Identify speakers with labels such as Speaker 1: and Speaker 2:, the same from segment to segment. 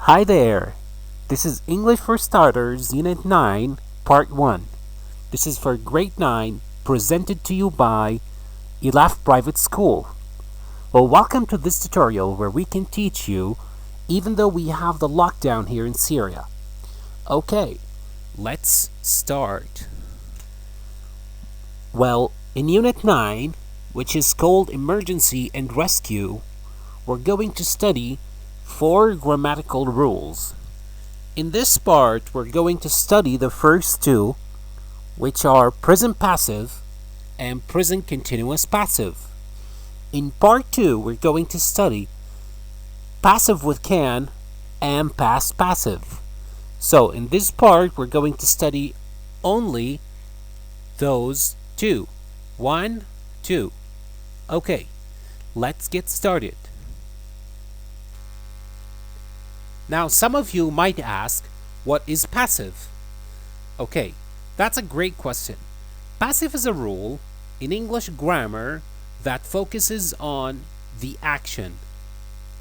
Speaker 1: Hi there! This is English for Starters, Unit 9, Part 1. This is for Grade 9, presented to you by Elaf Private School. Well, welcome to this tutorial where we can teach you even though we have the lockdown here in Syria. Okay, let's start. Well, in Unit 9, which is called Emergency and Rescue, we're going to study 4 grammatical rules. In this part, we're going to study the first two, which are present passive and present continuous passive. In part 2, we're going to study passive with can and past passive. So in this part, we're going to study only those two. 1, 2. Okay, let's get started. Now, some of you might ask, what is passive? Okay, that's a great question. Passive is a rule in English grammar that focuses on the action.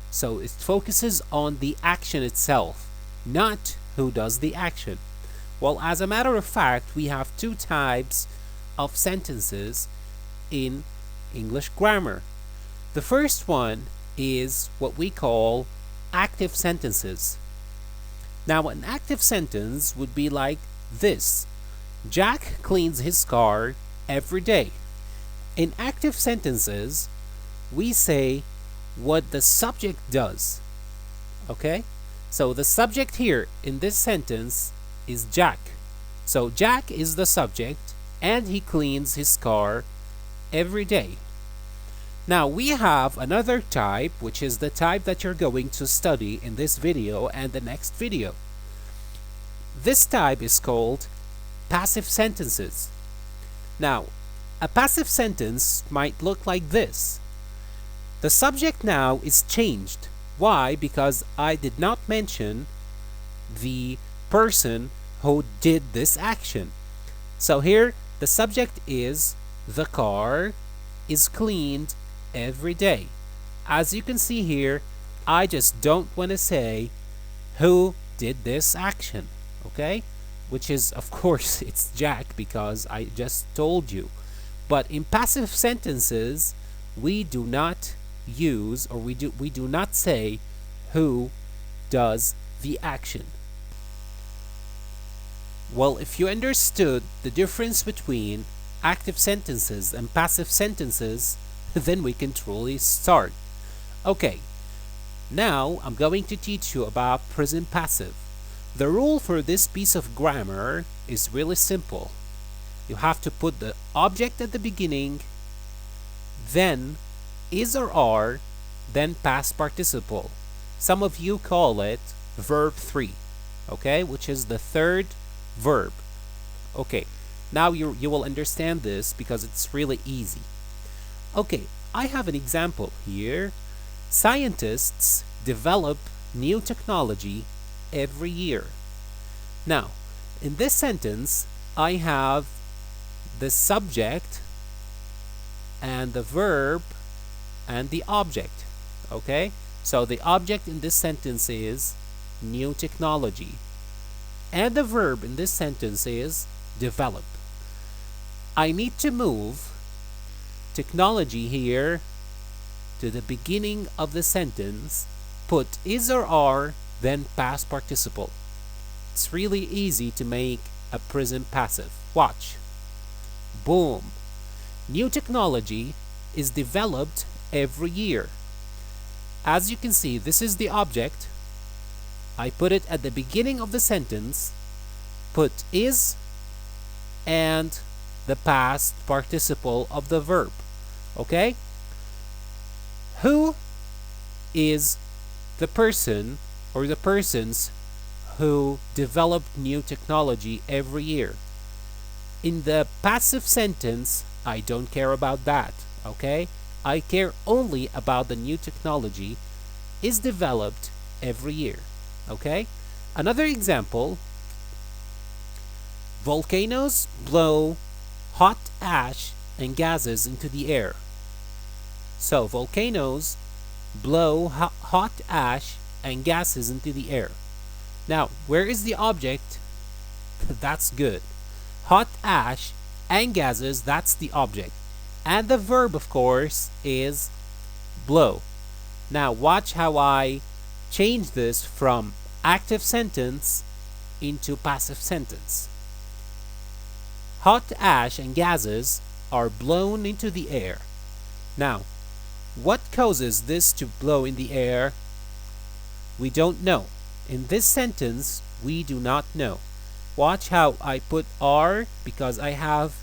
Speaker 1: So it focuses on the action itself, not who does the action. Well, as a matter of fact, we have 2 types of sentences in English grammar. The first one is what we call active sentences. Now, an active sentence would be like this: Jack cleans his car every day. In active sentences, we say what the subject does. Okay? So the subject here in this sentence is Jack. So Jack is the subject and he cleans his car every day. Now we have another type, which is the type that you're going to study in this video and the next video. This type is called passive sentences. Now, a passive sentence might look like this. The subject now is changed. Why? Because I did not mention the person who did this action. So here, the subject is the car is cleaned every day. As you can see here, I just don't want to say who did this action, okay? Which is, of course, it's Jack because I just told you. But in passive sentences, we do not use or we do not say who does the action. Well, if you understood the difference between active sentences and passive sentences, then we can truly start. Okay, now I'm going to teach you about present passive. The rule for this piece of grammar is really simple. You have to put the object at the beginning, then is or are, then past participle. Some of you call it verb 3, okay, which is the third verb. Okay, now you will understand this because it's really easy. Okay, I have an example here. Scientists develop new technology every year. Now, in this sentence, I have the subject and the verb and the object. Okay, so the object in this sentence is new technology, and the verb in this sentence is develop. I need to move technology here to the beginning of the sentence, put is or are, then past participle. It's really easy to make a present passive. Watch. Boom. New technology is developed every year. As you can see, this is the object. I put it at the beginning of the sentence, put is and the past participle of the verb. Okay? Who is the person or the persons who developed new technology every year? In the passive sentence, I don't care about that, okay? I care only about the new technology is developed every year, okay? Another example, volcanoes blow hot ash and gases into the air. So volcanoes blow hot ash and gases into the air. Now, where is the object? That's good. Hot ash and gases, that's the object. And the verb, of course, is blow. Now, watch how I change this from active sentence into passive sentence. Hot ash and gases are blown into the air. Now, what causes this to blow in the air? We don't know. In this sentence, we do not know. Watch how I put are because I have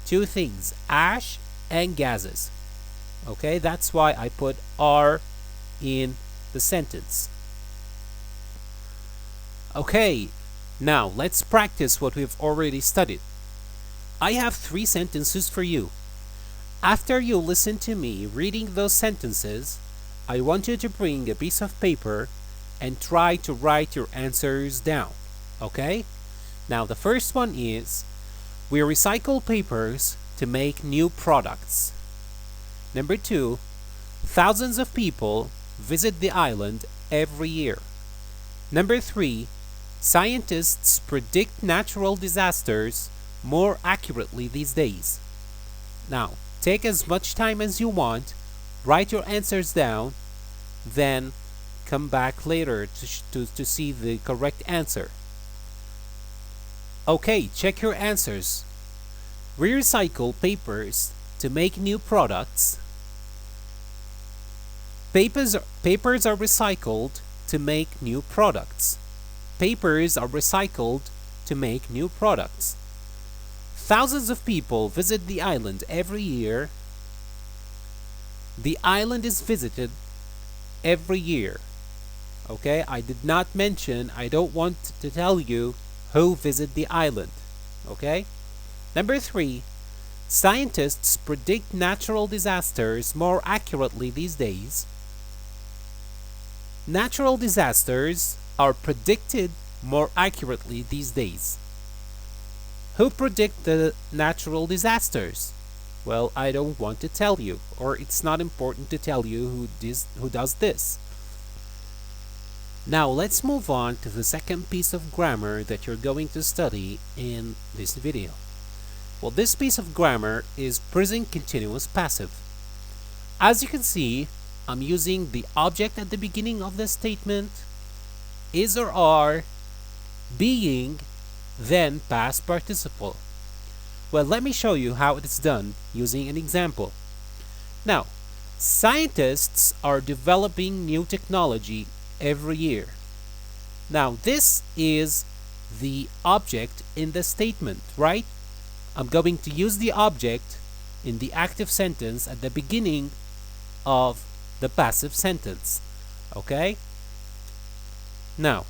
Speaker 1: two things, ash and gases. Okay, that's why I put are in the sentence. Okay, now let's practice what we've already studied. I have 3 sentences for you. After you listen to me reading those sentences, I want you to bring a piece of paper and try to write your answers down. Okay? Now the first one is, we recycle papers to make new products. Number 2, thousands of people visit the island every year. Number 3, scientists predict natural disasters more accurately these days. Now, take as much time as you want, write your answers down, then come back later to see the correct answer. Okay, check your answers. We recycle papers to make new products. Papers are recycled to make new products. Papers are recycled to make new products. Thousands of people visit the island every year. The island is visited every year. Okay, I did not mention, I don't want to tell you who visit the island. Okay? Number 3, scientists predict natural disasters more accurately these days. Natural disasters are predicted more accurately these days. Who predict the natural disasters? Well, I don't want to tell you, or it's not important to tell you who does this. Now let's move on to the second piece of grammar that you're going to study in this video. Well, this piece of grammar is present continuous passive. As you can see, I'm using the object at the beginning of the statement, is or are, being, then past participle. Well, let me show you how it is done using an example. Now, scientists are developing new technology every year. Now, this is the object in the statement, right? I'm going to use the object in the active sentence at the beginning of the passive sentence. Okay? Now,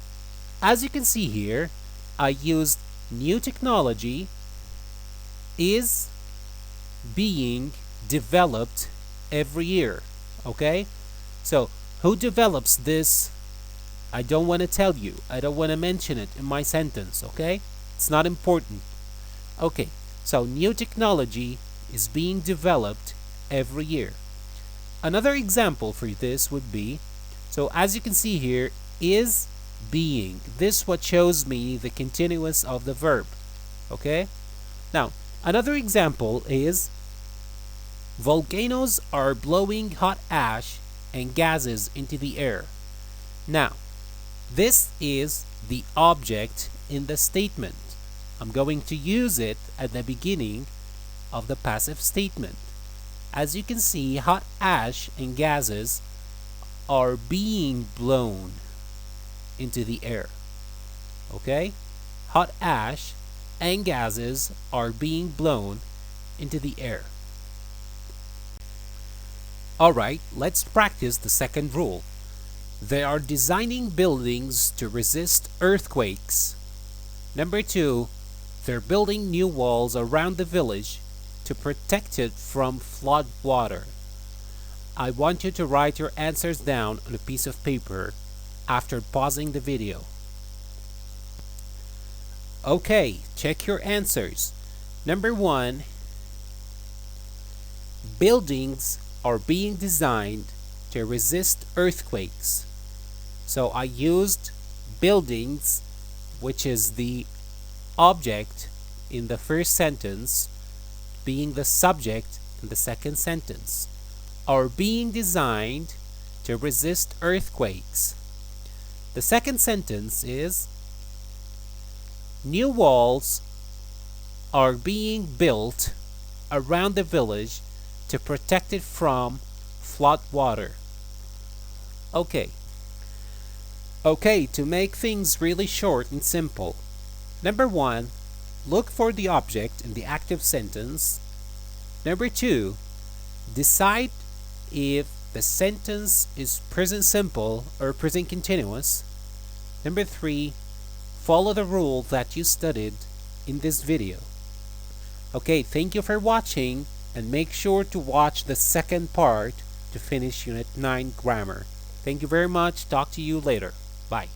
Speaker 1: as you can see here, I used new technology is being developed every year. Okay? So, who develops this? I don't want to tell you. I don't want to mention it in my sentence. Okay? It's not important. Okay. So, new technology is being developed every year. Another example for this would be, so as you can see here, is being. This what shows me the continuous of the verb. Okay? Now, another example is, volcanoes are blowing hot ash and gases into the air. Now, this is the object in the statement. I'm going to use it at the beginning of the passive statement. As you can see, hot ash and gases are being blown into the air. Okay? Hot ash and gases are being blown into the air. Alright, let's practice the second rule. They are designing buildings to resist earthquakes. Number 2, they're building new walls around the village to protect it from flood water. I want you to write your answers down on a piece of paper after pausing the video. Okay, check your answers. Number 1, buildings are being designed to resist earthquakes. So I used buildings, which is the object in the first sentence, being the subject in the second sentence, are being designed to resist earthquakes. The second sentence is new walls are being built around the village to protect it from flood water. Okay. Okay, to make things really short and simple. Number one, look for the object in the active sentence. Number two, decide if the sentence is present simple or present continuous. Number three, follow the rule that you studied in this video. Okay, thank you for watching, and make sure to watch the second part to finish Unit 9 Grammar. Thank you very much. Talk to you later. Bye.